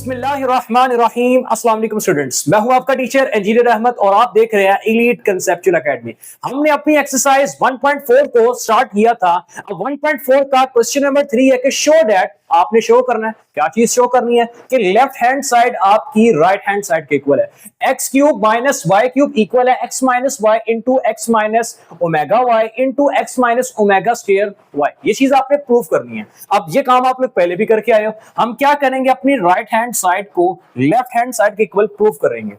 बिस्मिल्लाहिर्रहमानिर्रहीम। अस्सलाम वालेकुम स्टूडेंट्स, मैं हूं आपका टीचर इंजीनियर अहमद और आप देख रहे हैं एलीट कंसेप्चुअल एकेडमी। हमने अपनी एक्सरसाइज 1.4 को स्टार्ट किया था। अब 1.4 का क्वेश्चन नंबर 3 है कि शो दैट, आपने शो करना है, क्या चीज शो करनी है कि लेफ्ट हैंड साइड आपकी राइट हैंड साइड के इक्वल है। X cube minus Y cube equal है x minus Y into x minus omega Y into x minus omega square y. ये चीज आपने प्रूव करनी है। अब ये काम आप लोग पहले भी करके आए हो। हम क्या करेंगे, अपनी राइट हैंड साइड को लेफ्ट हैंड साइड के इक्वल प्रूव करेंगे।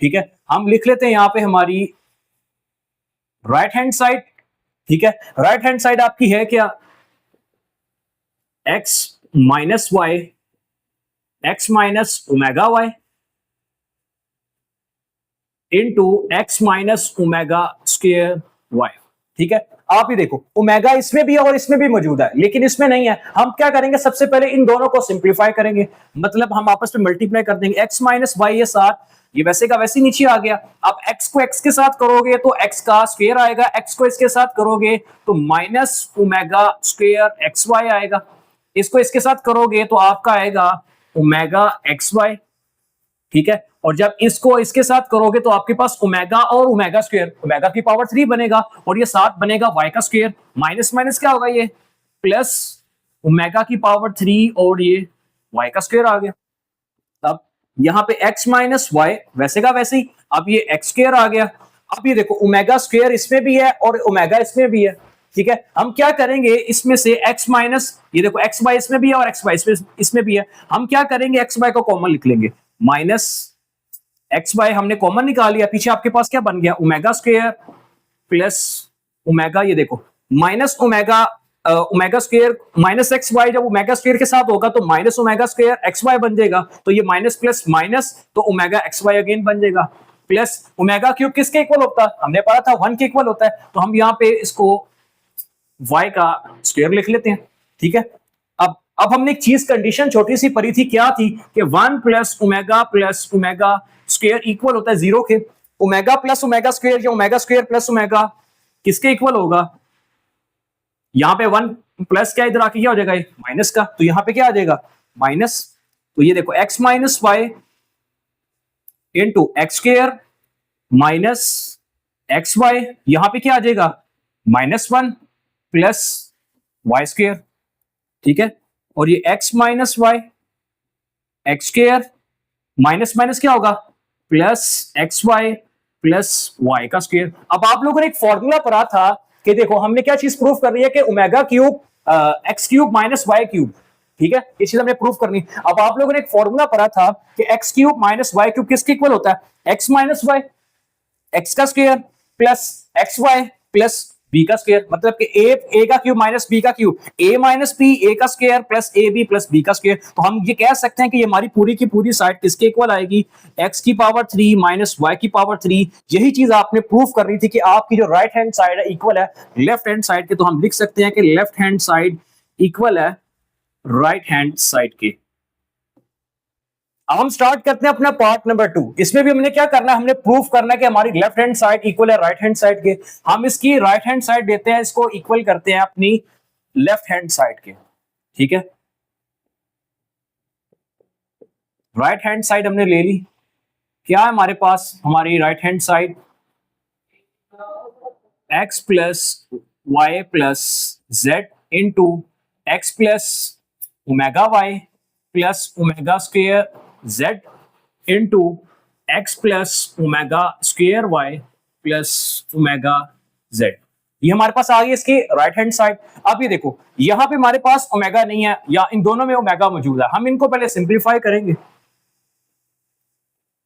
ठीक है, हम लिख लेते हैं यहां पे हमारी राइट हैंड साइड। ठीक है, राइट हैंड साइड आपकी है क्या, X minus Y X minus omega Y into x minus omega square Y. ठीक है, आप ही देखो ओमेगा इसमें भी है और इसमें भी मौजूद है, लेकिन इसमें नहीं है। हम क्या करेंगे, सबसे पहले इन दोनों को सिंप्लीफाई करेंगे, मतलब हम आपस में मल्टीप्लाई कर देंगे। एक्स माइनस वाई ये 7, ये वैसे का वैसे नीचे आ गया। अब एक्स को एक्स के साथ करोगे तो एक्स का स्क्वायर आएगा, एक्स को इसके साथ करोगे तो minus omega square X Y आएगा। इसको इसके साथ करोगे तो आपका आएगा ओमेगा एक्स वाई। ठीक है, और जब इसको इसके साथ करोगे तो आपके पास ओमेगा और ओमेगा स्क्वायर, ओमेगा की पावर 3 बनेगा और ये 7 बनेगा वाई का स्क्वायर। माइनस माइनस क्या होगा, ये प्लस ओमेगा की पावर 3 और ये वाई का स्क्वायर आ गया। अब यहां पे x माइनस वाई वैसे का वैसे ही, अब ये एक्स स्क्वायर आ गया। अब ये देखो ओमेगा स्क्वायर इसमें भी है और ओमेगा इसमें भी है। ठीक है, हम क्या करेंगे, इसमें से x माइनस, ये देखो एक्स वाई इसमें भी है और एक्स वाई इसमें भी है। हम क्या करेंगे, एक्स वाई को कॉमन लिख लेंगे, माइनस एक्स वाई हमने कॉमन निकाल लिया। पीछे आपके पास क्या बन गया, ओमेगा स्क्वायर प्लस ओमेगा, ये देखो minus omega omega square minus x Y, जब ओमेगा स्क्वायर के साथ होगा तो minus omega square X Y बन जाएगा। तो ये माइनस प्लस माइनस तो ओमेगा एक्स वाई अगेन बन जाएगा। प्लस ओमेगा क्यूब किसके इक्वल होता है, हमने पढ़ा था 1 के इक्वल होता है। तो हम यहाँ पे इसको y का स्क्वायर लिख लेते हैं। ठीक है, अब हमने एक चीज कंडीशन छोटी सी पढ़ी थी, क्या थी कि 1 प्लस ओमेगा स्क्वायर इक्वल होता है 0 के। ओमेगा प्लस ओमेगा स्क्वायर या ओमेगा स्क्वायर प्लस ओमेगा किसके इक्वल होगा, यहां पे 1 प्लस क्या इधर आके क्या हो जाएगा, माइनस का, तो यहां पे क्या आ जाएगा माइनस। तो ये देखो x minus Y into X square minus x Y, यहां पे क्या आ जाएगा -1 प्लस वाई स्क्वायर। ठीक है, और ये x minus Y X square minus minus क्या होगा plus X Y plus Y का स्क्वायर। अब आप लोगों ने एक फॉर्मूला पढ़ा था कि देखो हमने क्या चीज प्रूफ कर रही है कि omega cube X cube minus Y cube. ठीक है, ये चीज हमने प्रूफ करनी। अब आप लोगों ने एक फॉर्मूला पढ़ा था कि X cube minus Y cube किसके इक्वल होता है, एक्स माइनस वाई एक्स का square plus X Y plus B का स्क्वायर, मतलब कि ए का क्यूब माइनस बी का cube, A minus B A का square plus A B plus B का स्क्वायर। तो हम ये कह सकते हैं कि ये हमारी पूरी की पूरी साइड किसके इक्वल आएगी, एक्स की पावर 3 माइनस वाई की पावर 3। यही चीज आपने प्रूफ कर रही थी कि आपकी जो राइट हैंड साइड है इक्वल है लेफ्ट हैंड साइड के। तो हम लिख सकते हैं कि लेफ्ट हैंड साइड इक्वल है राइट हैंड साइड के। अब हम स्टार्ट करते हैं अपना पार्ट नंबर 2। इसमें भी हमने क्या करना है, हमने प्रूफ करना है कि हमारी लेफ्ट हैंड साइड इक्वल है राइट हैंड साइड के। हम इसकी राइट हैंड साइड देते हैं, इसको इक्वल करते हैं अपनी लेफ्ट हैंड साइड के। ठीक है, राइट हैंड साइड हमने ले ली। क्या है हमारे पास, हमारी right hand side x plus Y plus Z into x plus omega Y plus omega square z into x plus omega square Y plus omega z। ये हमारे पास आ गई इसकी राइट हैंड साइड। अब ये देखो यहां पे हमारे पास ओमेगा नहीं है, या इन दोनों में ओमेगा मौजूद है। हम इनको पहले सिंप्लीफाई करेंगे,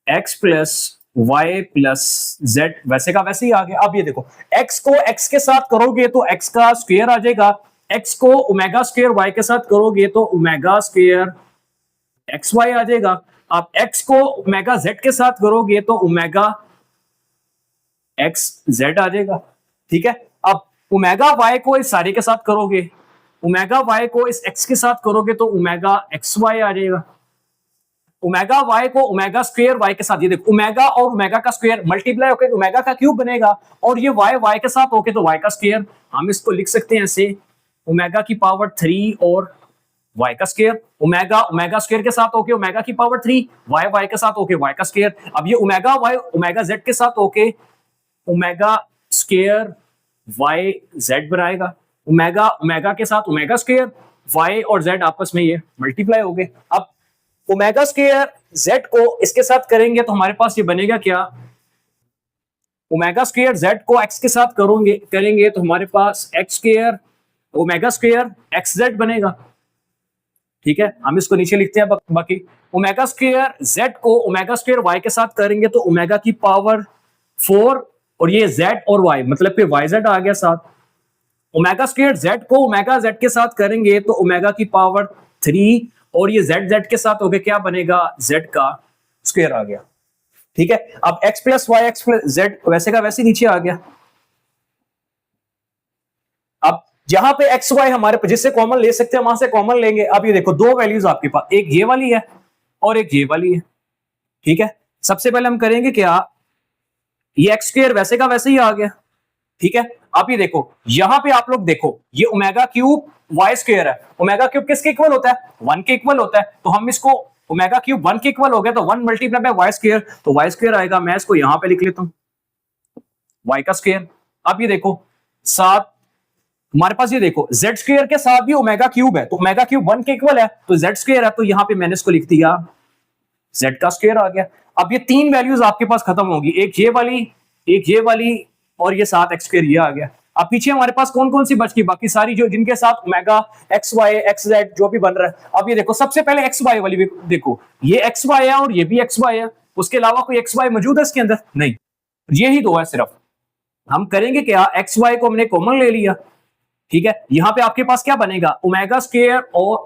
X plus Y plus Z वैसे का वैसे ही आ गया। अब ये देखो x को x के साथ करोगे तो x का स्क्वायर आ जाएगा, x को ओमेगा स्क्वायर y के साथ करोगे तो ओमेगा स्क्वायर एक्स वाई आ जाएगा। आप x को ओमेगा z के साथ करोगे तो ओमेगा एक्स जेड आ जाएगा। ठीक है, अब ओमेगा y को इस सारे के साथ करोगे, ओमेगा y को इस x के साथ करोगे तो ओमेगा एक्स वाई आ जाएगा। ओमेगा y को ओमेगा स्क्वायर y के साथ, ये देखो ओमेगा और ओमेगा का स्क्वायर मल्टीप्लाई होकर ओमेगा का क्यूब बनेगा, और ये y के साथ होके तो y का स्क्वायर। हम इसको लिख सकते हैं ऐसे, ओमेगा की पावर 3 और वाई का स्क्वायर, ओमेगा ओमेगा स्क्वायर के साथ होके ओमेगा की पावर 3, वाई वाई के साथ होके वाई का स्क्वायर। अब ये ओमेगा वाई ओमेगा जेड के साथ होके ओमेगा स्क्वायर वाई जेड बनाएगा, ओमेगा ओमेगा के साथ ओमेगा स्क्वायर, वाई और जेड आपस में ये मल्टीप्लाई हो गए। अब ओमेगा स्क्वायर जेड को इसके साथ करेंगे तो हमारे पास ये बनेगा क्या, ओमेगा स्क्वायर जेड को एक्स के साथ करेंगे तो हमारे पास x square omega square x z बनेगा। ठीक है, हम इसको नीचे लिखते हैं बाकी ओमेगा स्क्वायर जेड को ओमेगा स्क्वायर वाई के साथ करेंगे तो ओमेगा की पावर 4 और ये जेड और वाई मतलब कि वाई जेड आ गया साथ। ओमेगा स्क्वायर जेड को ओमेगा जेड के साथ करेंगे तो ओमेगा की पावर 3 और ये जेड जेड के साथ हो गया क्या बनेगा, जेड का स्क्वायर आ गया। ठीक है, अब x plus Y X plus Z वैसे का वैसे नीचे आ गया। अब जहां पे एक्स वाई हमारे पास जिससे कॉमन ले सकते हैं वहां से कॉमन लेंगे। अब ये देखो दो वैल्यूज आपके पास, एक ये वाली है और एक ये वाली है। ठीक है, सबसे पहले हम करेंगे क्या, ये एक्स स्क्वायर वैसे का वैसे ही आ गया। ठीक है, अब ये देखो यहां पे आप लोग देखो ये ओमेगा क्यूब वाई स्क्वायर है, ओमेगा क्यूब किसके इक्वल होता है, 1 के इक्वल होता है। तो हम इसको ओमेगा क्यूब 1 के इक्वल हो गया तो 1 मल्टीप्लाई बाय वाई स्क्वायर, तो वाई स्क्वायर आएगा। मैं इसको यहां पे लिख लेता हूं वाई का स्क्वायर। अब ये देखो साथ हमारे पास ये देखो जेड स्क्वायर के साथ भी ओमेगा क्यूब है तो ओमेगा क्यूब 1 के इक्वल है तो जेड स्क्वायर है, तो यहां पे मैंने इसको लिख दिया जेड का स्क्वायर आ गया। अब ये तीन वैल्यूज आपके पास खत्म होगी, एक ये वाली और ये साथ एक्स स्क्वायर ये आ गया। अब पीछे हमारे पास कौन कौन सी बच गई, बाकी सारी जो जिनके साथ omega X Y X Z जो भी बन रहा है। अब ये देखो सबसे पहले एक्स वाई वाली देखो, ये एक्स वाई है और ये भी एक्स वाई है, उसके अलावा कोई एक्स वाई मौजूद है इसके अंदर नहीं, ये ही दो है सिर्फ। हम करेंगे क्या, एक्स वाई को हमने कॉमन ले लिया। ठीक है, यहां पे आपके पास क्या बनेगा, ओमेगा स्क्वायर और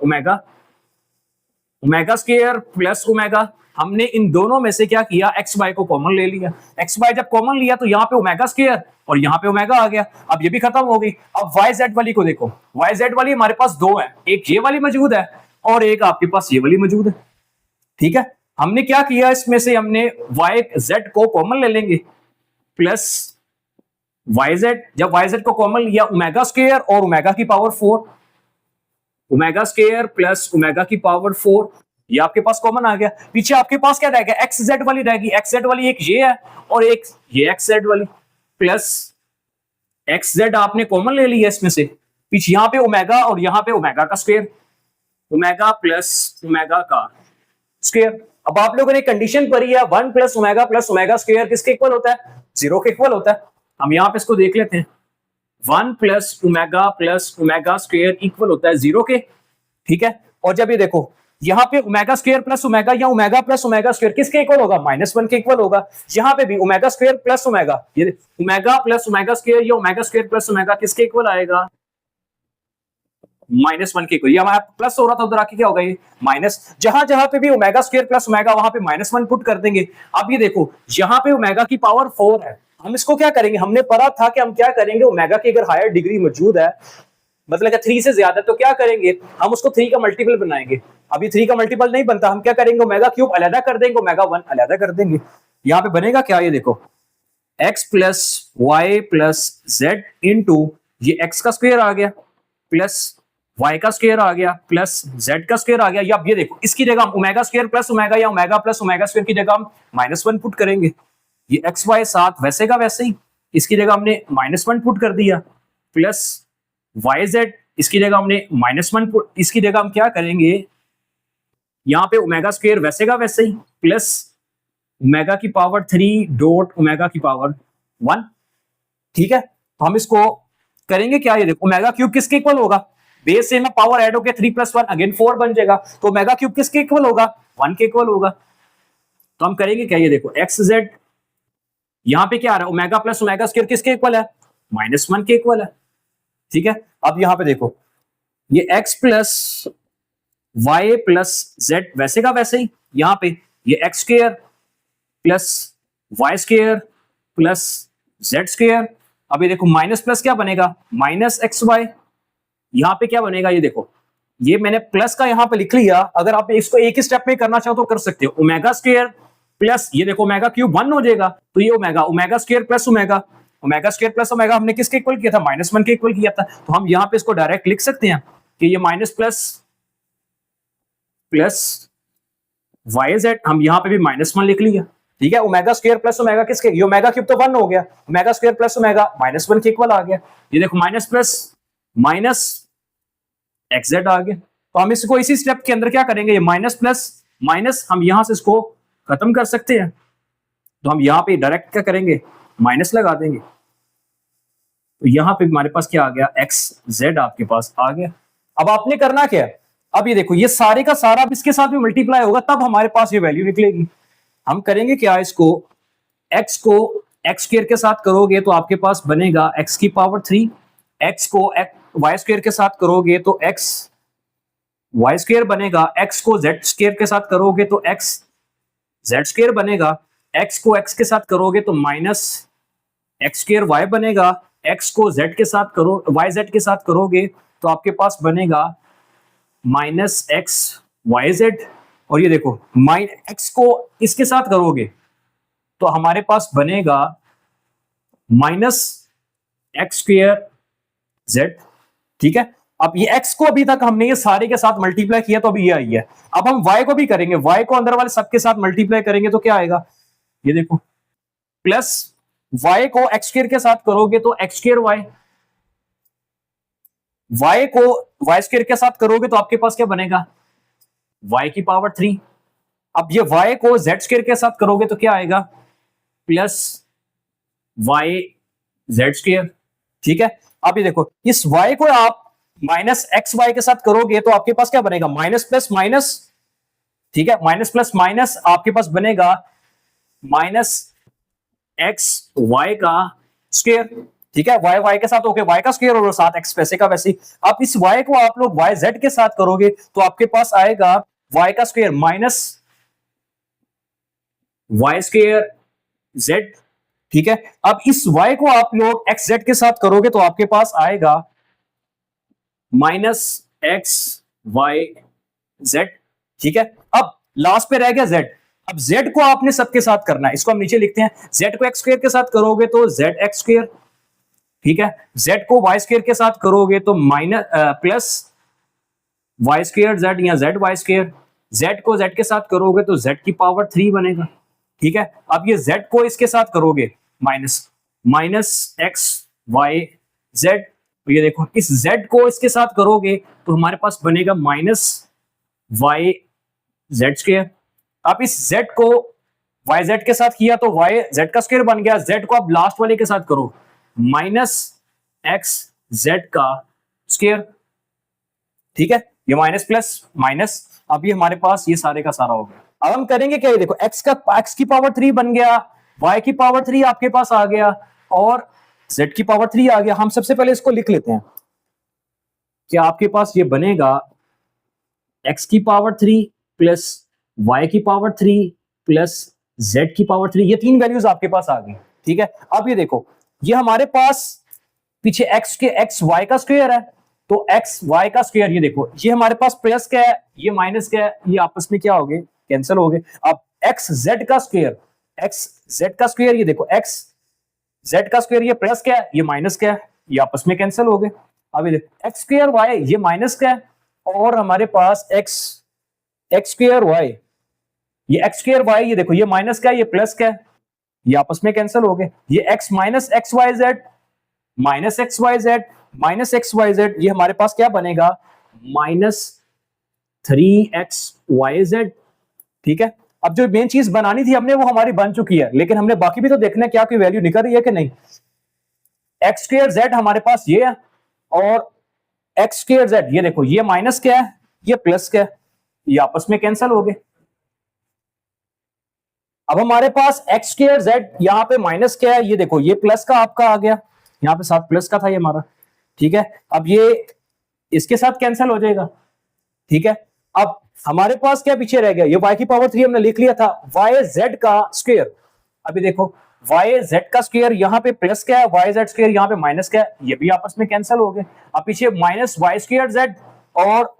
ओमेगा स्क्वायर प्लस ओमेगा। हमने इन दोनों में से क्या किया, एक्स वाई को कॉमन ले लिया। एक्स वाई जब कॉमन लिया तो यहाँ पे ओमेगा स्क्वायर और यहाँ पे ओमेगा आ गया। अब ये भी खत्म हो गई। अब वाई जेड वाली को देखो, वाई जेड वाली हमारे पास दो है, एक ये वाली मौजूद है और एक आपके पास ये वाली मौजूद है। ठीक है, हमने क्या किया, इसमें से हमने वाई जेड को कॉमन ले लेंगे प्लस वाई जेड। जब वाई जेड को कॉमन लिया ओमेगा स्क्वायर और ओमेगा की power 4, omega square plus omega की पावर 4 ये आपके पास कॉमन आ गया। पीछे आपके पास क्या रहेगा, एक्स जेड वाली रहेगी। एक्स जेड वाली एक ये है और एक ये एक्स जेड वाली प्लस एक्स जेड आपने कॉमन ले लिया इसमें से। पीछे यहाँ पे ओमेगा और यहाँ पे ओमेगा का स्क्वायर, ओमेगा प्लस ओमेगा का स्क्वायर। अब आप लोगों ने कंडीशन पढ़ी है 1 प्लस ओमेगा स्क्वायर किसके इक्वल होता है, 0 के इक्वल होता है। हम यहाँ पे इसको देख लेते हैं, 1 प्लस ओमेगा स्क्वायर इक्वल होता है 0 के। ठीक है, और जब ये देखो यहाँ पे ओमेगा स्क्वायर प्लस ओमेगा या ओमेगा प्लस ओमेगा स्क्वायर किसके इक्वल होगा, -1 के इक्वल होगा। यहाँ पे भी ओमेगा स्क्वायर प्लस ओमेगा, ये ओमेगा प्लस ओमेगा स्क्वायर या ओमेगा स्क्वायर प्लस ओमेगा किसके इक्वल आएगा, -1 के इक्वल। ये हमारा प्लस हो रहा था उधर आके क्या होगा ये माइनस। जहां जहां पे भी ओमेगा स्क्वायर प्लस ओमेगा वहां पे -1 पुट कर देंगे। अब ये देखो यहाँ पे ओमेगा की पावर 4 है, हम इसको क्या करेंगे, हमने पढ़ा था कि हम क्या करेंगे, ओमेगा की अगर हायर डिग्री मौजूद है मतलब 3 से ज्यादा तो क्या करेंगे, हम उसको 3 का मल्टीपल बनाएंगे। अभी 3 का मल्टीपल नहीं बनता, हम क्या करेंगे, ओमेगा क्यूब अलग कर देंगे, ओमेगा 1 अलग कर देंगे। यहाँ पे बनेगा क्या, ये देखो x plus Y plus Z into ये x का स्क्वायर आ गया प्लस y का स्क्वायर आ गया प्लस z का स्क्वायर आ गया। या अब ये देखो इसकी जगह हम ओमेगा स्क्वायर प्लस ओमेगा या ओमेगा प्लस ओमेगा स्क्वायर की जगह हम -1 पुट करेंगे। ये एक्स वाई साथ वैसे का वैसे ही, इसकी जगह हमने -1 पुट कर दिया प्लस वाई जेड, इसकी जगह हमने -1 पुट, इसकी जगह हम क्या करेंगे, यहाँ पे ओमेगा स्क्वायर वैसे का वैसे ही प्लस ओमेगा की पावर 3 डॉट ओमेगा की पावर 1। ठीक है, तो हम इसको करेंगे क्या, ये देखो ओमेगा क्यूब किसके इक्वल होगा, बेस से ना पावर ऐड होकर 3 + 1 अगेन 4 बन जाएगा, तो ओमेगा क्यूब किसके इक्वल होगा, 1 के इक्वल होगा। तो हम करेंगे क्या, ये देखो एक्स जेड यहाँ पे क्या आ रहा है, ओमेगा प्लस ओमेगा स्क्वायर किसके इक्वल है, -1 के इक्वल है। ठीक है, अब यहाँ पे देखो ये x plus Y plus Z वैसे का वैसे ही, यहाँ पे ये x square plus y square plus z square. अब ये देखो माइनस प्लस क्या बनेगा, -xy। यहाँ पे क्या बनेगा, ये देखो ये मैंने प्लस का यहाँ पे लिख लिया, अगर आप इसको एक ही स्टेप में करना चाहो तो कर सकते हो। ओमेगा स्क्वायर प्लस ये देखो ओमेगा क्यूब 1 हो जाएगा, तो ये omega square plus omega square plus omega हमने किसके इक्वल किया था, -1 के इक्वल किया था। तो हम यहाँ पे इसको डायरेक्ट लिख सकते हैं कि ये minus plus plus y z, हम यहां पे भी -1 लिख लिया, ठीक है। ओमेगा स्क्वायर प्लस ओमेगा किसके, ये ओमेगा क्यूब तो 1 हो गया, ओमेगा स्क्वायर प्लस ओमेगा -1 के इक्वल आ गया। ये देखो minus plus minus x z आ गया। तो हम इसको इसी स्टेप के अंदर क्या करेंगे, ये माइनस प्लस माइनस हम यहां से इसको खत्म कर सकते हैं, तो हम यहां पे डायरेक्ट क्या करेंगे, माइनस लगा देंगे। तो यहां पे हमारे पास क्या आ गया, एक्स जेड आपके पास आ गया। अब आपने करना क्या है, अब ये देखो ये सारे का सारा अब इसके साथ भी मल्टीप्लाई होगा, तब हमारे पास ये वैल्यू निकलेगी। हम करेंगे क्या, इसको x को x स्क्वायर के साथ करोगे तो आपके पास बनेगा x की पावर 3, x को y स्क्वायर के साथ करोगे तो x y स्क्वायर बनेगा, x को z स्क्वायर के साथ करोगे तो x z स्क्वायर बनेगा, x को x के साथ करोगे तो माइनस एक्स स्क्वायर y बनेगा, x को z के साथ करो y z के साथ करोगे तो आपके पास बनेगा माइनस एक्स वाई जेड। और ये देखो x को इसके साथ करोगे तो हमारे पास बनेगा माइनस एक्स स्क्वायर जेड, ठीक है। अब ये x को अभी तक हमने ये सारे के साथ मल्टीप्लाई किया तो अभी ये आई है। अब हम y को भी करेंगे, y को अंदर वाले सबके साथ मल्टीप्लाई करेंगे तो क्या आएगा, ये देखो प्लस y को x स्क्वायर के साथ करोगे तो x स्क्वायर y को y स्क्वायर के साथ करोगे तो आपके पास क्या बनेगा, y की पावर 3। अब ये y को z स्क्वायर के साथ करोगे तो क्या आएगा, प्लस y z स्क्वायर, ठीक है। अब ये देखो इस y को आप माइनस एक्स वाई के साथ करोगे तो आपके पास क्या बनेगा, माइनस प्लस माइनस, ठीक है, माइनस प्लस माइनस आपके पास बनेगा माइनस एक्स वाई का स्क्वायर, ठीक है। y y के साथ ओके y का स्क्वायर और साथ x वैसे का वैसे। अब इस y को आप लोग y z के साथ करोगे तो आपके पास आएगा y का square minus y square z, ठीक है। अब इस y को आप लोग x z के साथ करोगे तो आपके पास आएगा माइनस एक्स वाई जेड, ठीक है। अब लास्ट पे रह गया z। अब z को आपने सबके साथ करना है, इसको हम नीचे लिखते हैं, z को x स्क्वायर के साथ करोगे तो z x स्क्वायर, ठीक है। z को y स्क्वायर के साथ करोगे तो minus plus y square z या z y स्क्वायर, z को z के साथ करोगे तो z की पावर 3 बनेगा, ठीक है। अब ये z को इसके साथ करोगे minus minus x y z, तो ये देखो इस z को इसके साथ करोगे तो हमारे पास बनेगा माइनस वाई जेड स्क्वायर। अब इस z को वाई जेड के साथ किया तो वाई जेड का स्क्वायर बन गया, z को अब लास्ट वाले के साथ करो माइनस एक्स जेड का स्क्वायर, ठीक है। ये माइनस प्लस माइनस, अब ये हमारे पास ये सारे का सारा हो गया। अब हम करेंगे क्या, ये देखो x की पावर 3 बन गया, y की पावर 3 आपके पास आ गया और z की पावर 3 आ गया। हम सबसे पहले इसको लिख लेते हैं कि आपके पास ये बनेगा x की पावर 3 प्लस y की पावर 3 प्लस z की पावर 3, ये तीन वैल्यूज आपके पास आ गई, ठीक है। अब ये देखो ये हमारे पास पीछे x y का स्क्वायर है तो x y का स्क्वायर, ये देखो ये हमारे पास प्लस क्या है, ये माइनस क्या है, ये आपस में क्या हो गए, कैंसिल हो गए। अब x z का स्क्वायर, x z का स्क्वायर, ये देखो x z का स्क्वायर, ये प्लस क्या है, ये माइनस क्या है, ये आपस में कैंसिल हो गए। अब ये देखो x स्क्वायर y, ये माइनस क्या है और हमारे पास x स्क्वायर y, ये x स्क्वायर y, ये देखो ये माइनस क्या है, ये प्लस क्या है, ये आपस में कैंसिल हो गए। ये x minus x y z minus x y z minus x y z, ये हमारे पास क्या बनेगा, माइनस 3x वाई जेड, ठीक है। अब जो मेन चीज बनानी थी हमने वो हमारी बन चुकी है, लेकिन हमने बाकी भी तो देखना है क्या कोई वैल्यू निकल रही है कि नहीं। एक्स स्क्वायर जेड हमारे पास ये है और एक्स स्क्वायर जेड, ये देखो ये माइनस क्या है, ये प्लस क्या है, ये आपस में कैंसिल हो गए। अब हमारे पास एक्स स्क्वायर जेड यहाँ पे माइनस क्या है, ये देखो ये प्लस का आपका आ गया, यहाँ पे साथ प्लस का था ये हमारा, ठीक है। अब ये इसके साथ कैंसिल हो जाएगा, ठीक है। अब हमारे पास क्या पीछे रह गया, ये y की पावर 3 हमने लिख लिया था, y z का स्क्वायर। अभी देखो y z का स्क्वायर यहाँ पे प्लस क्या है, y z स्क्वायर यहाँ पे माइनस क्या है, ये भी आपस में कैंसिल हो गए। अब पीछे माइनस y स्क्वायर z और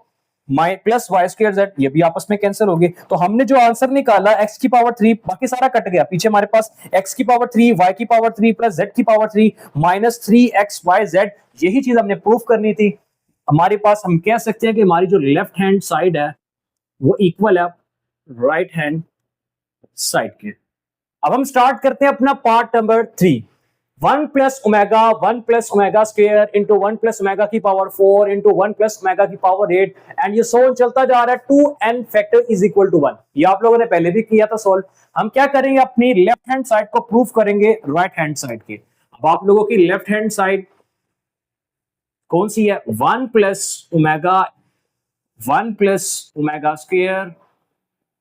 प्लस वाई स्क्वायर जेड, ये भी आपस में कैंसिल हो गए। तो हमने जो आंसर निकाला x की पावर 3, बाकी सारा कट गया, पीछे हमारे पास x की पावर 3 y की पावर 3 प्लस z की power 3 minus 3x y z, यही चीज हमने प्रूफ करनी थी। हमारे पास हम कह सकते हैं कि हमारी जो लेफ्ट हैंड साइड है वो इक्वल है राइट हैंड साइड के। अब हम स्टार्ट करते हैं अपना part number 3। 1 plus omega square into 1 plus omega की पावर 4 इंटू 1 प्लस ओमेगा की पावर 8 एंड ये सोल्व चलता जा रहा है 2n factor is equal to 1। ये आप लोगों ने पहले भी किया था सोल्व। हम क्या करेंगे, अपनी लेफ्ट हैंड साइड को प्रूफ करेंगे राइट हैंड साइड के। अब आप लोगों की लेफ्ट हैंड साइड कौन सी है, 1 plus omega square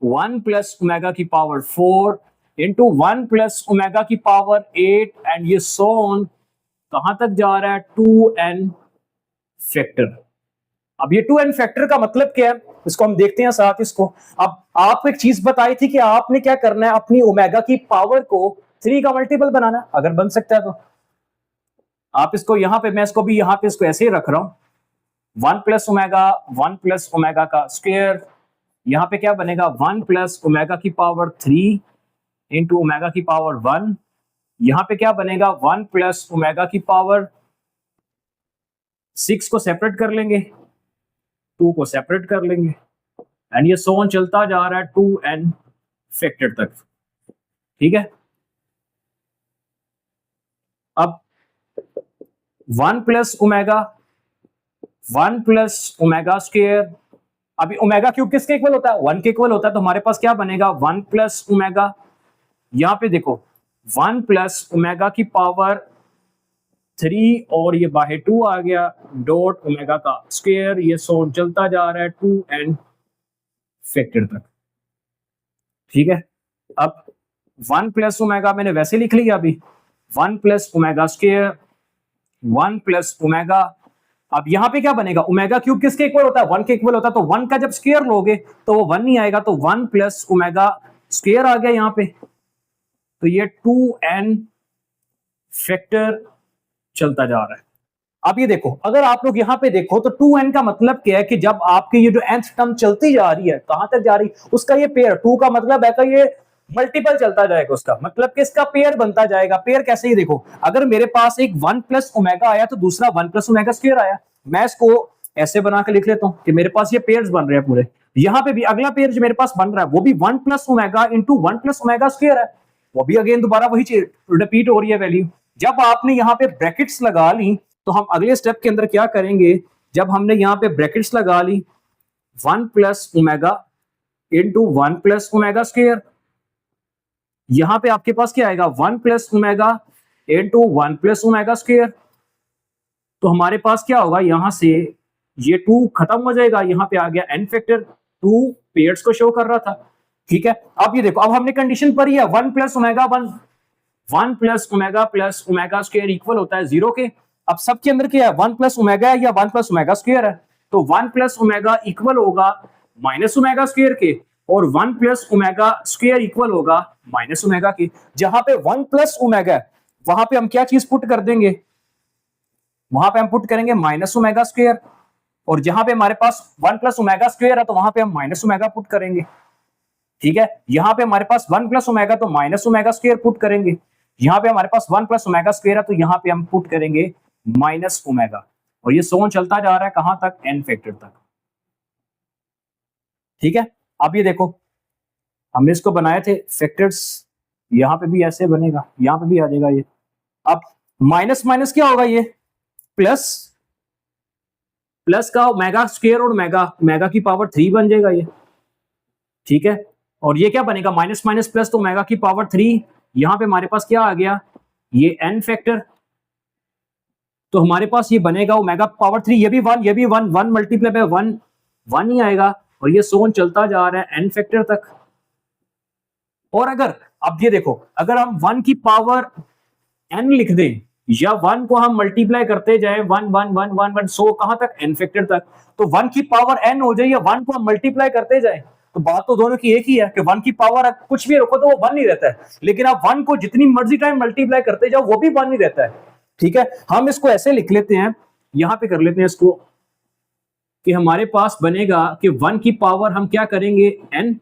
1 plus omega की पावर 4 इंटू 1 प्लस ओमेगा की पावर 8 एंड ये सो ऑन कहां तक जा रहा है 2n फैक्टर। अब ये 2n फैक्टर का मतलब क्या है, इसको हम देखते हैं साथ इसको। अब आपको एक चीज बताई थी कि आपने क्या करना है, अपनी ओमेगा की पावर को 3 का मल्टीपल बनाना है। अगर बन सकता है तो आप इसको यहां पे, मैं इसको भी यहां पे इसको ऐसे ही रख रहा हूं। 1 प्लस ओमेगा का स्क्वायर, यहां पे क्या बनेगा 1 प्लस ओमेगा की पावर 3 इंटू ओमेगा की पावर 1। यहां पे क्या बनेगा 1 प्लस ओमेगा की पावर 6 को सेपरेट कर लेंगे, 2 को सेपरेट कर लेंगे एंड ये सो ऑन चलता जा रहा है 2n फैक्टर तक। ठीक है, अब 1 प्लस ओमेगा स्क्वायर, अभी ओमेगा क्यूब किसके इक्वल होता है, 1 के इक्वल होता है। तो हमारे पास क्या बनेगा 1 प्लस ओमेगा, यहां पे देखो 1 प्लस ओमेगा की पावर 3 और ये बाहर 2 आ गया डॉट ओमेगा का स्क्वायर, ये सो चलता जा रहा है 2n फैक्टर तक। ठीक है, अब 1 प्लस ओमेगा मैंने वैसे लिख लिया अभी, 1 plus omega square 1 plus omega. अब यहां पे क्या बनेगा, ओमेगा क्यूब किसके इक्वल होता है, 1 के इक्वल होता है। तो 1 का जब स्क्वायर लोगे तो वो 1 नहीं आएगा, तो 1 प्लस ओमेगा स्क्वायर आ गया यहां पे, तो ये 2n फैक्टर चलता जा रहा है। अब ये देखो, अगर आप लोग यहां पे देखो तो 2n का मतलब क्या है कि जब आपकी ये जो nth टर्म चलती जा रही है, कहां तक जा रही है, उसका ये पेयर 2 का मतलब है कि ये मल्टीपल चलता जाएगा, उसका मतलब कि इसका पेयर बनता जाएगा। पेयर कैसे, ही देखो अगर मेरे पास एक 1 प्लस ओमेगा आया तो दूसरा 1 प्लस ओमेगा स्क्वायर आया, मैं इसको ऐसे बना के लिख लेता हूं कि मेरे पास ये पेयर्स बन रहे हैं पूरे। यहां पे भी अगला पेयर जो मेरे पास बन रहा है वो भी 1 plus omega into 1 plus omega square है, वो भी अगेन दोबारा वही चीज रिपीट हो रही है वैल्यू। जब आपने यहाँ पे ब्रैकेट्स लगा ली तो हम अगले स्टेप के अंदर क्या करेंगे, जब हमने यहाँ पे ब्रैकेट्स लगा ली 1 plus omega into 1 plus omega square, यहां पे आपके पास क्या आएगा 1 plus omega into 1 plus omega square. तो हमारे पास क्या होगा, यहां से ये 2 खत्म हो जाएगा, यहां पे आ गया n फैक्टर, 2 पेयर्स को शो कर रहा था। ठीक है, अब ये देखो, अब हमने कंडीशन पर ही है 1 plus omega 1 plus omega square equal होता है 0 के। अब सबके अंदर क्या है 1 प्लस ओमेगा है या 1 प्लस ओमेगा स्क्वायर है, तो 1 प्लस ओमेगा इक्वल होगा माइनस ओमेगा स्क्वायर के, और 1 प्लस ओमेगा स्क्वायर इक्वल होगा माइनस ओमेगा के। जहां पे 1 प्लस ओमेगा वहां पे हम क्या चीज पुट कर देंगे, वहां पे हम पुट करेंगे माइनस ओमेगा स्क्वायर, और जहां पे हमारे पास 1 प्लस ओमेगा स्क्वायर है तो वहां पे हम माइनस ओमेगा पुट करेंगे। ठीक है, यहां पे हमारे पास 1 प्लस ओमेगा तो माइनस ओमेगा स्क्वायर पुट करेंगे, यहां पे हमारे पास 1 प्लस ओमेगा स्क्वायर है तो यहां पे हम पुट करेंगे माइनस ओमेगा, और ये सोन चलता जा रहा है कहां तक, n फैक्टर तक। ठीक है, अब ये देखो हमने इसको बनाए थे फैक्टर्स, यहां पे भी ऐसे बनेगा, यहां पे भी आ जाएगा ये। अब माइनस माइनस क्या होगा, ये प्लस, प्लस का ओमेगा स्क्वायर और ओमेगा की पावर 3 बन जाएगा ये। ठीक है, और ये क्या बनेगा माइनस माइनस प्लस, तो ओमेगा की पावर 3, यहां पे हमारे पास क्या आ गया ये n फैक्टर, तो हमारे पास ये बनेगा ओमेगा पावर 3, ये भी 1, ये भी 1, 1 मल्टीप्लाई बाय 1, 1 ही आएगा, और ये सोन चलता जा रहा है n फैक्टर तक। और अगर अब ये देखो, अगर हम 1 की पावर n लिख दें या 1 को हम मल्टीप्लाई करते जाए 1 1 1 1 1, सो कहां तक n फैक्टर तक, तो 1 की पावर n हो जाए या 1 को हम मल्टीप्लाई करते जाए, तो बात तो दोनों की एक ही है कि 1 की पावर कुछ भी रखो तो वो 1 ही रहता है, लेकिन आप 1 को जितनी मर्जी टाइम मल्टीप्लाई करते जाओ वो भी 1 ही रहता है। ठीक है, हम इसको ऐसे लिख लेते हैं, यहां पे कर लेते हैं इसको कि हमारे पास बनेगा कि 1 की पावर हम क्या करेंगे n,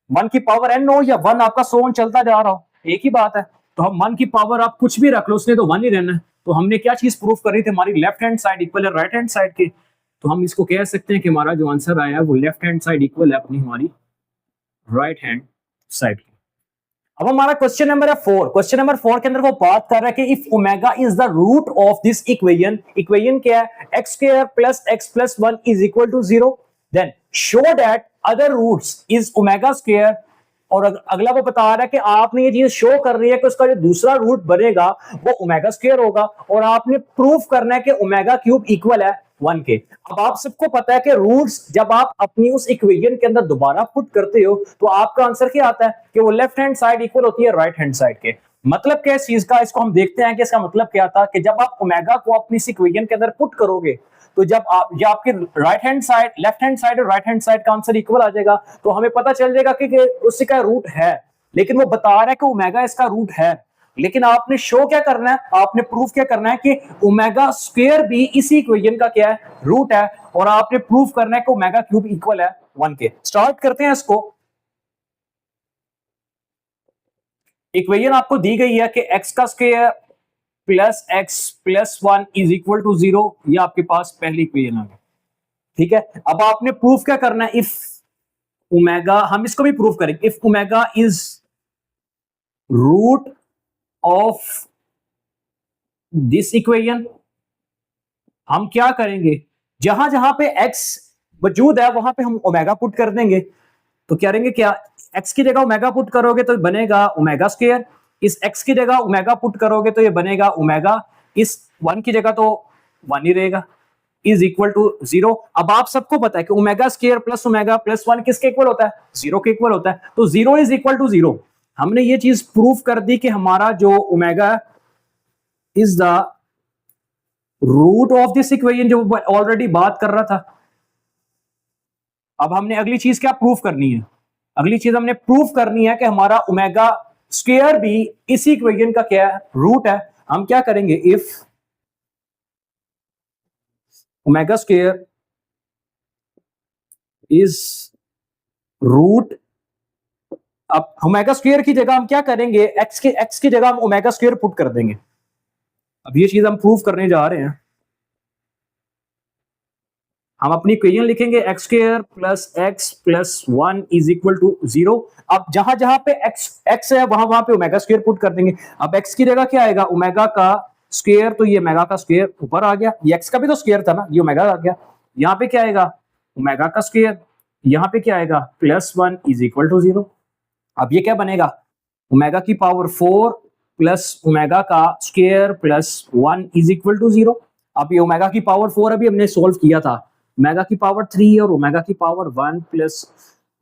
1 की पावर n हो या 1 आपका सोन चलता जा रहा हो, एक ही बात है। तो हम 1 की पावर आप कुछ भी रख लो, उसने तो 1 ही रहना है। तो हमने क्या चीज प्रूफ करी थी, हमारी लेफ्ट हैंड साइड इक्वल है राइट हैंड साइड के, तो हम इसको कह सकते हैं कि हमारा जो आंसर आया है वो लेफ्ट हैंड साइड इक्वल है अपनी हमारी राइट हैंड साइड की। अब हमारा क्वेश्चन नंबर है 4। क्वेश्चन नंबर 4 के अंदर वो बात कर रहा है कि if omega is the root of this equation, equation क्या है, x square plus x plus 1 is equal to 0, then show that other roots is omega square. और अगला वो बता रहा है कि आपने ये चीज शो कर रही है कि उसका जो दूसरा रूट बनेगा वो ओमेगा स्क्वायर होगा, और आपने प्रूफ करना है कि ओमेगा क्यूब इक्वल है 1 के। अब आप सबको पता है कि रूट्स जब आप अपनी उस इक्वेशन के अंदर दोबारा पुट करते हो तो आपका आंसर क्या आता है कि वो लेफ्ट हैंड साइड इक्वल होती है राइट हैंड साइड के। मतलब क्या इस चीज का, इसको हम देखते हैं कि इसका मतलब क्या था कि जब आप ओमेगा को अपनी इस इक्वेशन के अंदर पुट करोगे तो जब आपके right hand side, left hand side और राइट हैंड साइड का आंसर इक्वल आ जाएगा, तो हमें पता चल जाएगा कि उसका रूट है। लेकिन वो बता रहा है कि ओमेगा इसका रूट है, लेकिन आपने शो क्या करना है, आपने प्रूफ क्या करना है कि ओमेगा स्क्वायर भी इसी इक्वेशन का क्या है, रूट है, और आपने प्रूफ करना है कि ओमेगा क्यूब इक्वल है 1 के। स्टार्ट करते हैं इसको। इक्वेशन आपको दी गई है कि एक्स का square plus x plus 1 is equal to 0, ये आपके पास पहली इक्वेशन आ गई। ठीक है, अब आपने प्रूफ क्या करना है, इफ ओमेगा, हम इसको भी प्रूफ करेंगे, if omega is root of this equation, हम क्या करेंगे, जहां जहां पे x मौजूद है वहां पे हम ओमेगा पुट कर देंगे। तो क्या करेंगे, क्या x की जगह ओमेगा पुट करोगे तो बनेगा ओमेगा स्क्वायर, इस x की जगह ओमेगा पुट करोगे तो ये बनेगा ओमेगा, इस 1 की जगह तो 1 ही रहेगा, इज इक्वल टू 0। अब आप सबको पता है कि omega square plus omega plus 1 किसके इक्वल होता है, 0 के इक्वल होता है। तो 0 इज इक्वल टू 0, हमने ये चीज प्रूफ कर दी कि हमारा जो omega is the root of this equation, जो ऑलरेडी बात कर रहा था। अब हमने अगली चीज क्या प्रूफ करनी है, अगली चीज हमने प्रूफ करनी है कि हमारा ओमेगा स्क्वायर भी इसी इक्वेशन का क्या है, रूट है। हम क्या करेंगे, if omega square is root, अब ओमेगा स्क्वायर की जगह हम क्या करेंगे, एक्स की जगह हम ओमेगा स्क्वायर पुट कर देंगे। अब ये चीज हम प्रूफ करने जा रहे हैं। हम अपनी इक्वेशन लिखेंगे x square plus 1 is equal to 0। अब जहां जहां पे एक्स है वहां वहां पे ओमेगा स्क्वायर पुट कर देंगे। अब एक्स की जगह क्या आएगा, ओमेगा का स्क्वायर, तो ये ओमेगा का स्क्वायर ऊपर आ गया, ये एक्स का भी तो स्क्वायर था ना, ये ओमेगा आ गया। यहाँ पे क्या आएगा, ओमेगा का स्क्वायर, यहाँ पे क्या आएगा प्लस 1 इज इक्वल टू 0। अब ये क्या बनेगा, ओमेगा की पावर 4 प्लस ओमेगा का square plus 1 is equal to 0। अब ये ओमेगा की पावर 4 अभी हमने सोल्व किया था, ओमेगा की पावर 3 और ओमेगा की power 1 plus